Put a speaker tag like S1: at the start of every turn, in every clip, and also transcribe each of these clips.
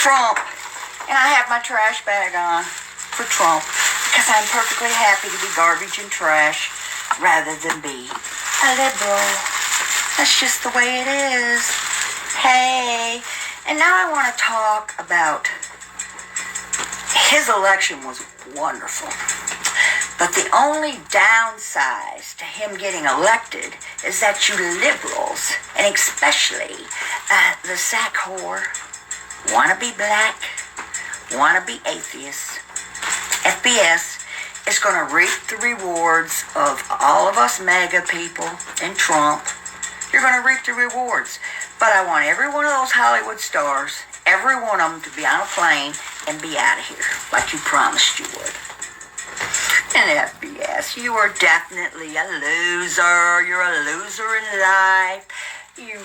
S1: Trump. And I have my trash bag on for Trump because I'm perfectly happy to be garbage and trash rather than be a liberal. That's just the way it is. Hey, and now I want to talk about his election was wonderful. But the only downside to him getting elected is that you liberals, and especially the sack whore, want to be black, want to be atheists. FBS is going to reap the rewards of all of us Maga people and Trump. You're going to reap the rewards. But I want every one of those Hollywood stars, every one of them to be on a plane and be out of here like you promised you would. And FBS, you are definitely a loser. You're a loser in life. You're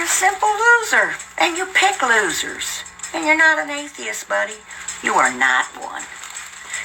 S1: a simple loser. And you pick losers. And you're not an atheist, buddy. You are not one.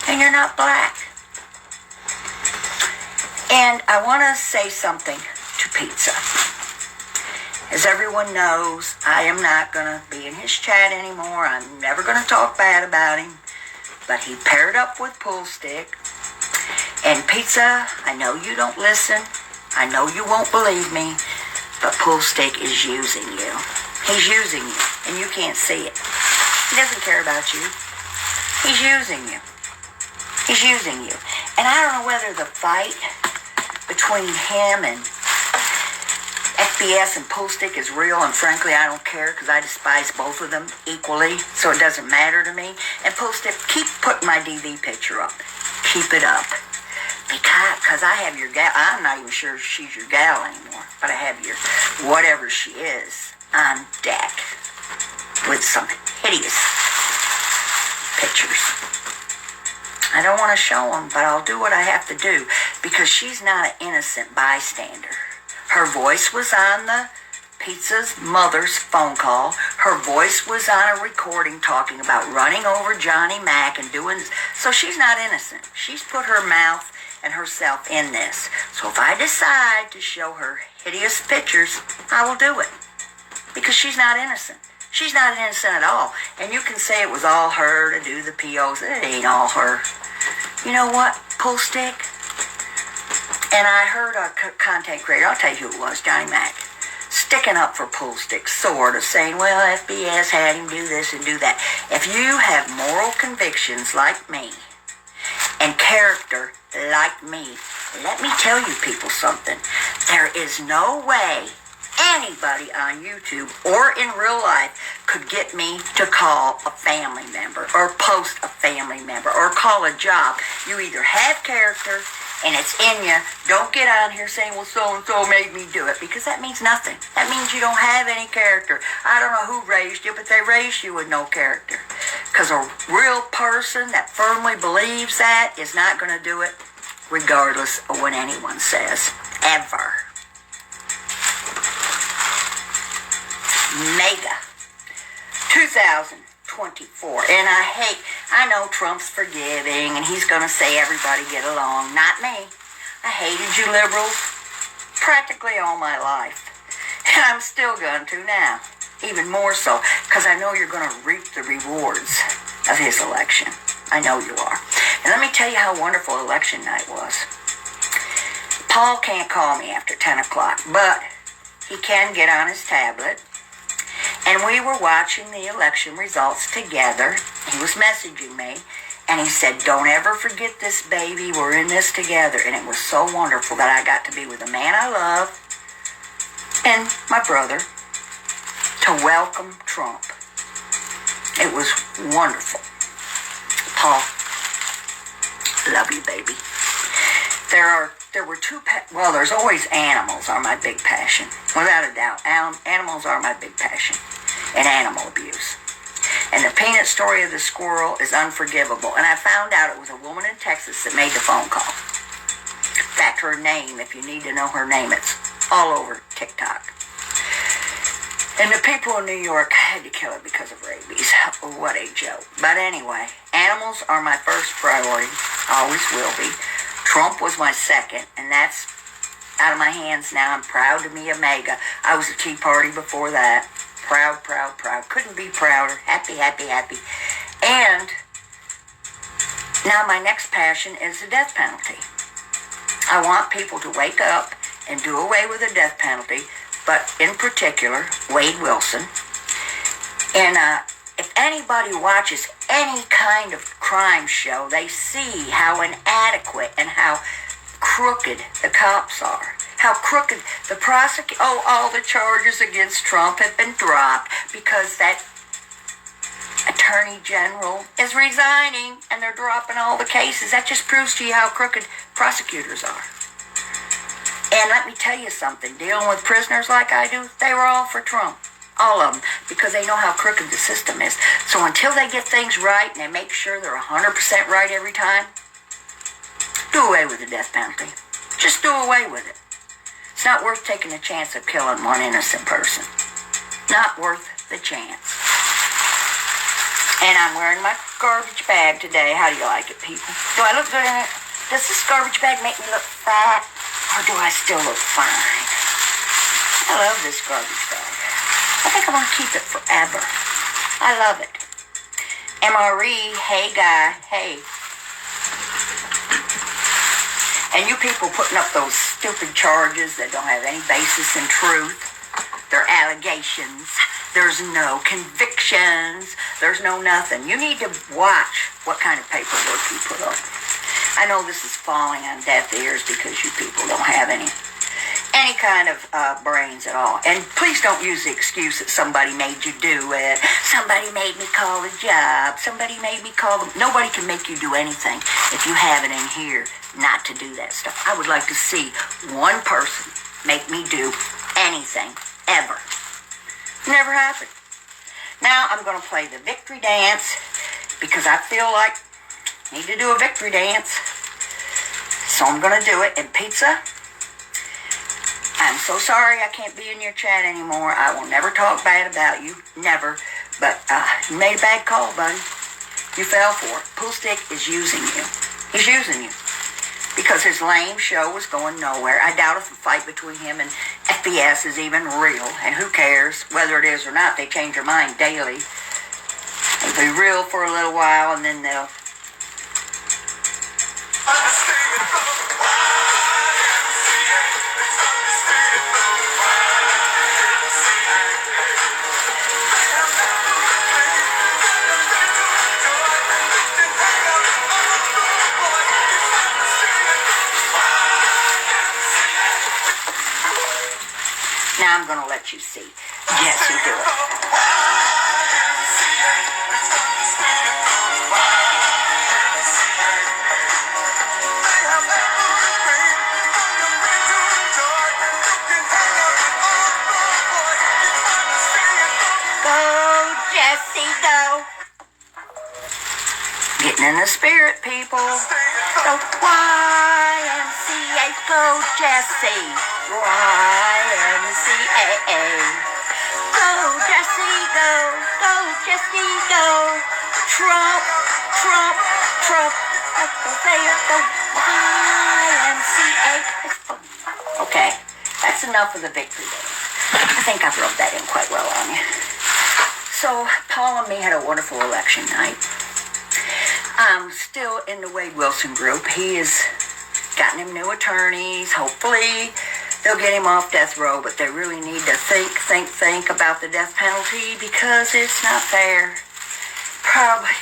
S1: And you're not black. And I want to say something to Pizza. As everyone knows, I am not going to be in his chat anymore. I'm never going to talk bad about him. But he paired up with Poolstick. And Pizza, I know you don't listen. I know you won't believe me. But Poolstick is using you. He's using you. And you can't see it. He doesn't care about you. He's using you. He's using you. And I don't know whether the fight between him and FBS and Poolstick is real, and frankly, I don't care because I despise both of them equally, so it doesn't matter to me. And Poolstick, keep putting my DV picture up. Keep it up. Because I have your gal, I'm not even sure if she's your gal anymore, but I have your whatever she is on deck with some hideous pictures. I don't want to show them, but I'll do what I have to do because she's not an innocent bystander. Her voice was on the Pizza's mother's phone call. Her voice was on a recording talking about running over Johnny Mac and doing this. So she's not innocent. She's put her mouth and herself in this. So if I decide to show her hideous pictures, I will do it. Because she's not innocent. She's not innocent at all. And you can say it was all her to do the POs. It ain't all her. You know what, Poolstick? And I heard a content creator, I'll tell you who it was, Johnny Mac, sticking up for Poolstick, sort of saying, well, FBS had him do this and do that. If you have moral convictions like me and character like me, let me tell you people something. There is no way anybody on YouTube or in real life could get me to call a family member or post a family member or call a job. You either have character and it's in you. Don't get on here saying, well, so-and-so made me do it, because that means nothing. That means you don't have any character. I don't know who raised you, but they raised you with no character. Because a real person that firmly believes that is not going to do it regardless of what anyone says. Ever. Maga. 2024. And I know Trump's forgiving and he's going to say everybody get along. Not me. I hated you liberals practically all my life. And I'm still going to now. Even more so. Because I know you're going to reap the rewards of his election. I know you are. And let me tell you how wonderful election night was. Paul can't call me after 10 o'clock. But he can get on his tablet. And we were watching the election results together. He was messaging me. And he said, don't ever forget this, baby. We're in this together. And it was so wonderful that I got to be with a man I love and my brother to welcome Trump. It was wonderful. Paul, love you, baby. There were two there's always animals are my big passion. Without a doubt. Animals are my big passion. And animal abuse. And the peanut story of the squirrel is unforgivable. And I found out it was a woman in Texas that made the phone call. In fact, her name, if you need to know her name, it's all over TikTok. And the people in New York had to kill it because of rabies. What a joke. But anyway, animals are my first priority. Always will be. Trump was my second, and that's out of my hands now. I'm proud to be a Maga. I was a Tea Party before that. Proud, proud, proud. Couldn't be prouder. Happy, happy, happy. And now my next passion is the death penalty. I want people to wake up and do away with the death penalty, but in particular, Wade Wilson. And if anybody watches any kind of crime show, they see how inadequate and how crooked the cops are. How crooked the all the charges against Trump have been dropped because that Attorney General is resigning and they're dropping all the cases. That just proves to you how crooked prosecutors are. And let me tell you something, dealing with prisoners like I do, they were all for Trump. All of them, because they know how crooked the system is. So until they get things right and they make sure they're 100% right every time, do away with the death penalty. Just do away with it. It's not worth taking a chance of killing one innocent person. Not worth the chance. And I'm wearing my garbage bag today. How do you like it, people? Do I look good in it? Does this garbage bag make me look fat? Or do I still look fine? I love this garbage bag. I think I want to keep it forever. I love it. MRE, hey guy, hey. And you people putting up those stupid charges that don't have any basis in truth. They're allegations. There's no convictions. There's no nothing. You need to watch what kind of paperwork you put up. I know this is falling on deaf ears because you people don't have any kind of brains at all. And please don't use the excuse that somebody made you do it. Somebody made me call a job. Somebody made me call them. Nobody can make you do anything if you have it in here not to do that stuff. I would like to see one person make me do anything, ever. Never happened. Now I'm going to play the victory dance because I feel like I need to do a victory dance. So I'm going to do it. And pizza, I'm so sorry I can't be in your chat anymore. I will never talk bad about you. Never. But you made a bad call, buddy. You fell for it. Poolstick is using you. He's using you. Because his lame show was going nowhere. I doubt if the fight between him and FBS is even real. And who cares whether it is or not? They change their mind daily. It'll be real for a little while and then they'll... Now I'm going to let you see Jesse do it. Go, Jesse, go. Getting in the spirit, people. Go YMCA, go, Jesse. YMCA. Go, Jesse, go. Go, Jesse, go. Trump, Trump, Trump. Go, YMCA. Okay, that's enough of the victory dance. I think I've rubbed that in quite well on you. So, Paul and me had a wonderful election night. I'm still in the Wade Wilson group. He has gotten him new attorneys. Hopefully, they'll get him off death row, but they really need to think about the death penalty because it's not fair. Probably,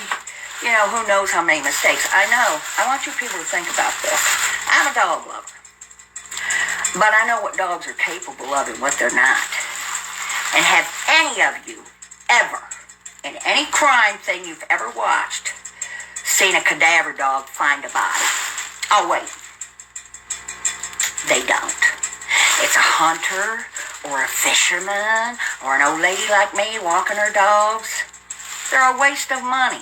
S1: who knows how many mistakes. I know. I want you people to think about this. I'm a dog lover. But I know what dogs are capable of and what they're not. And have any of you ever, in any crime thing you've ever watched, seen a cadaver dog find a body? Oh, wait. They don't. It's a hunter or a fisherman or an old lady like me walking her dogs. They're a waste of money.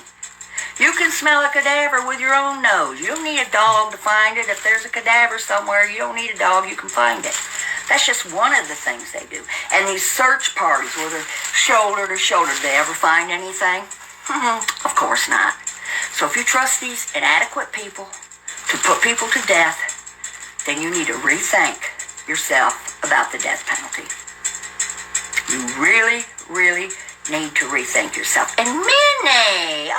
S1: You can smell a cadaver with your own nose. You don't need a dog to find it. If there's a cadaver somewhere, you don't need a dog, you can find it. That's just one of the things they do. And these search parties where they're shoulder to shoulder, did they ever find anything? Of course not. So if you trust these inadequate people to put people to death, then you need to rethink yourself about the death penalty. You really, really need to rethink yourself. And Minnie,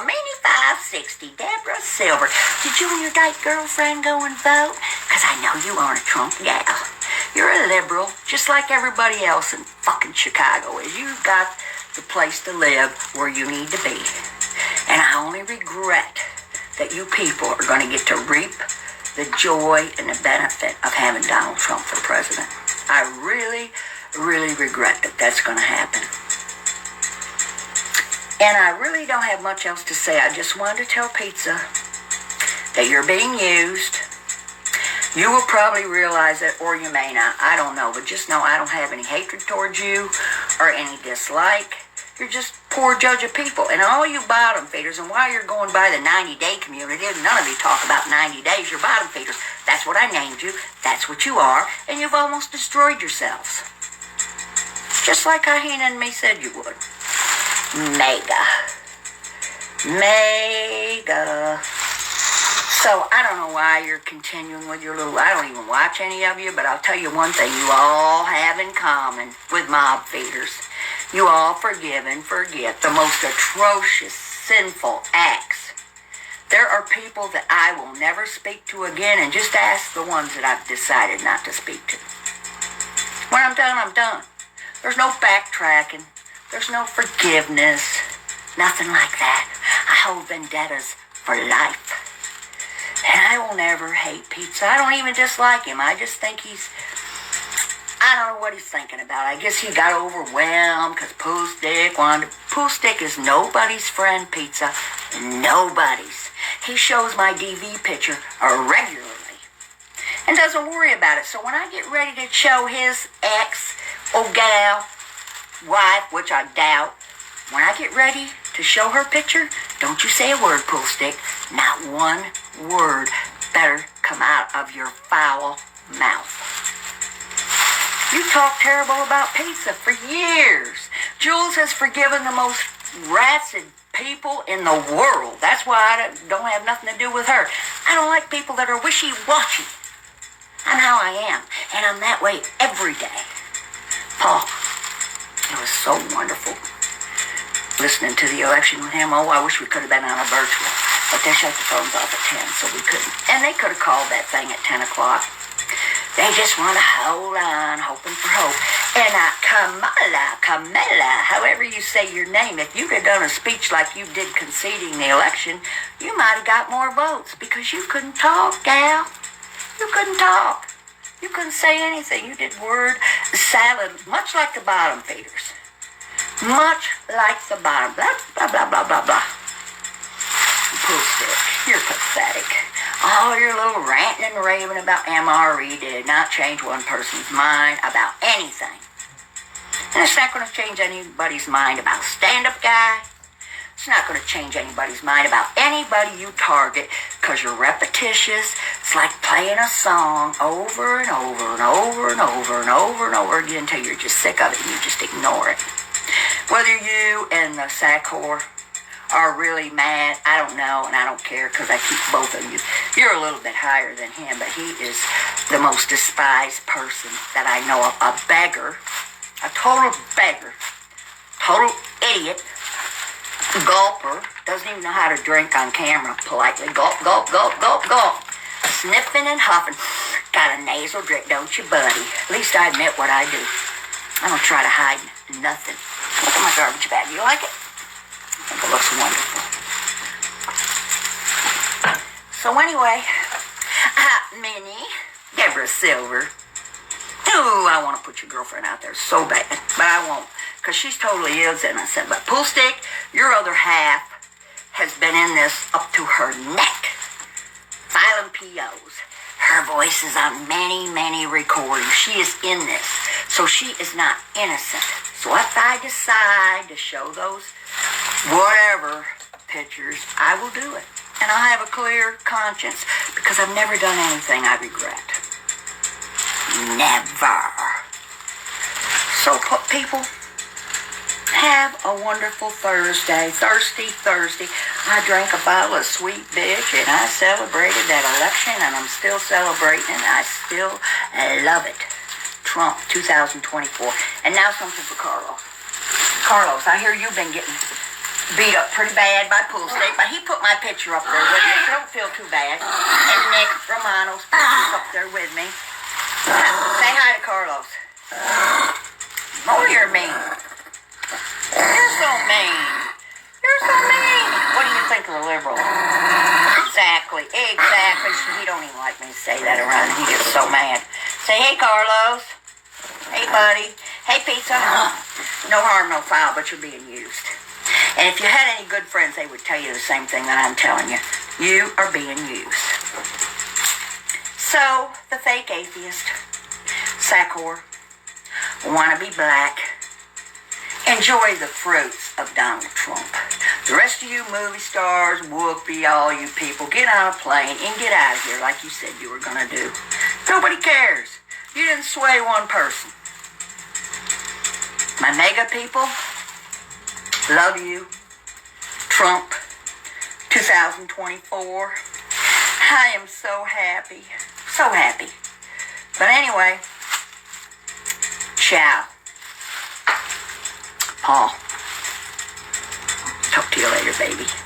S1: Minnie 560, Deborah Silver. Did you and your dyke girlfriend go and vote? Because I know you aren't a Trump gal. You're a liberal, just like everybody else in fucking Chicago is. You've got the place to live where you need to be. And I only regret that you people are going to get to reap the joy and the benefit of having Donald Trump for president. I really, really regret that that's going to happen. And I really don't have much else to say. I just wanted to tell Pizza that you're being used. You will probably realize it, or you may not. I don't know. But just know I don't have any hatred towards you or any dislike. You're just poor judge of people. And all you bottom feeders, and while you're going by the 90-day community, none of you talk about 90 days, you're bottom feeders. That's what I named you. That's what you are. And you've almost destroyed yourselves. Just like Kahina and me said you would. Maga. So, I don't know why you're continuing with your little... I don't even watch any of you, but I'll tell you one thing you all have in common with mob feeders. You all forgive and forget the most atrocious, sinful acts. There are people that I will never speak to again, and just ask the ones that I've decided not to speak to. When I'm done, I'm done. There's no backtracking. There's no forgiveness. Nothing like that. I hold vendettas for life. And I will never hate Pizza. I don't even dislike him. I just think I don't know what he's thinking about. I guess he got overwhelmed because Poolstick is nobody's friend, Pizza. Nobody's. He shows my DV picture regularly and doesn't worry about it. So when I get ready to show his ex, gal, wife, which I doubt, when I get ready to show her picture, don't you say a word, Poolstick. Not one word better come out of your foul mouth. You talk terrible about Pizza for years. Jules has forgiven the most rancid people in the world. That's why I don't have nothing to do with her. I don't like people that are wishy-washy. I'm how I am, and I'm that way every day. Paul, it was so wonderful listening to the election with him. Oh, I wish we could have been on a virtual. But they shut the phones off at 10, so we couldn't. And they could have called that thing at 10 o'clock. They just want to hold on, hoping for hope. And Kamala, however you say your name, if you'd have done a speech like you did conceding the election, you might have got more votes because you couldn't talk, gal. You couldn't talk. You couldn't say anything. You did word salad, much like the bottom feeders. Much like the bottom. Blah, blah, blah, blah, blah, blah. Poolstick, you're pathetic. All your little ranting and raving about MRE did not change one person's mind about anything. And it's not going to change anybody's mind about stand-up guy. It's not going to change anybody's mind about anybody you target because you're repetitious. It's like playing a song over and over and over and over and over and over again until you're just sick of it and you just ignore it. Whether you and the sack whore are really mad, I don't know, and I don't care because I keep both of you. You're a little bit higher than him, but he is the most despised person that I know of. A beggar, a total beggar, total idiot, gulper, doesn't even know how to drink on camera politely. Gulp, gulp, gulp, gulp, gulp. Sniffing and huffing. Got a nasal drip, don't you, buddy? At least I admit what I do. I don't try to hide nothing. Look at my garbage bag. You like it? I think it looks wonderful. So anyway, Minnie, Deborah Silver. Ooh, I want to put your girlfriend out there so bad, but I won't, because she's totally innocent. But Poolstick, your other half has been in this up to her neck, filing POs. Her voice is on many, many recordings. She is in this, so she is not innocent. So if I decide to show those whatever pictures, I will do it. And I'll have a clear conscience because I've never done anything I regret. Never. So people, have a wonderful Thursday. Thirsty Thursday. I drank a bottle of sweet bitch and I celebrated that election and I'm still celebrating. I still I love it. Trump 2024. And now something for Carlos. Carlos, I hear you've been getting beat up pretty bad by Poolstick, but he put my picture up there with me, so don't feel too bad. And Nick Romano's picture's up there with me. Say hi to Carlos. Oh, you're mean. You're so mean. You're so mean. What do you think of the liberals? Exactly. He don't even like me to say that around him. He gets so mad. Say, hey, Carlos. Hey, buddy. Hey, pizza. No harm, no foul, but you're being used. And if you had any good friends, they would tell you the same thing that I'm telling you. You are being used. So, the fake atheist, Sackor, wanna be black, enjoy the fruits of Donald Trump. The rest of you movie stars, whoopee, all you people, get on a plane and get out of here like you said you were gonna do. Nobody cares. You didn't sway one person. My Maga people, love you. Trump 2024. I am so happy. So happy. But anyway, ciao. Paul. Talk to you later, baby.